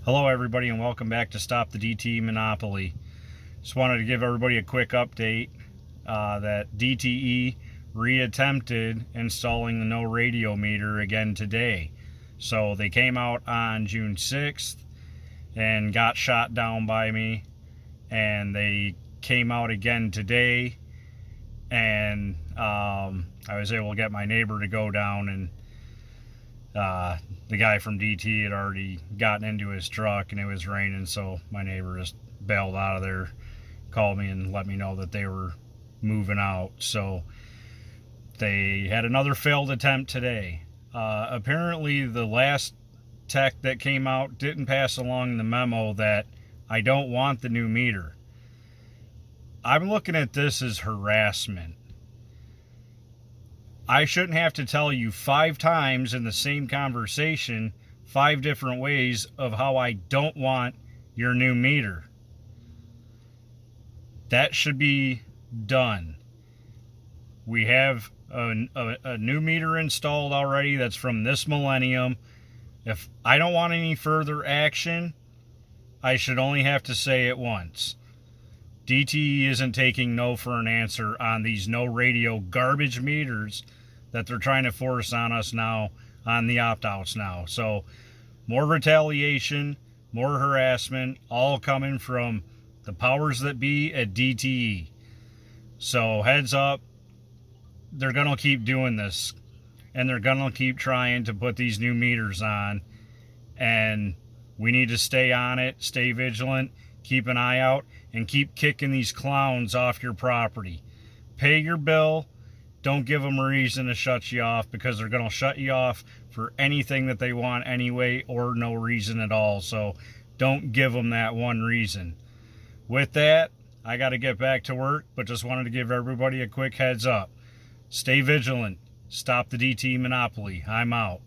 Hello everybody and welcome back to Stop the DTE Monopoly. Just wanted to give everybody a quick update that DTE reattempted installing the no radio meter again today. So they came out on June 6th and got shot down by me, and they came out again today, and I was able to get my neighbor to go down, and the guy from DT had already gotten into his truck and it was raining, so my neighbor just bailed out of there, called me and let me know that they were moving out. So they had another failed attempt today. Apparently the last tech that came out didn't pass along the memo that I don't want the new meter. I'm looking at this as harassment. I shouldn't have to tell you 5 times in the same conversation 5 different ways of how I don't want your new meter. That should be done. We have a new meter installed already that's from this millennium. If I don't want any further action, I should only have to say it once. DTE isn't taking no for an answer on these no radio garbage meters that they're trying to force on us now, on the opt-outs now. So more retaliation, more harassment, all coming from the powers that be at DTE. So heads up, they're going to keep doing this, and they're going to keep trying to put these new meters on, and we need to stay on it, stay vigilant, keep an eye out, and keep kicking these clowns off your property. Pay your bill. Don't give them a reason to shut you off, because they're going to shut you off for anything that they want anyway, or no reason at all. So don't give them that one reason. With that, I got to get back to work, but just wanted to give everybody a quick heads up. Stay vigilant. Stop the DTE monopoly. I'm out.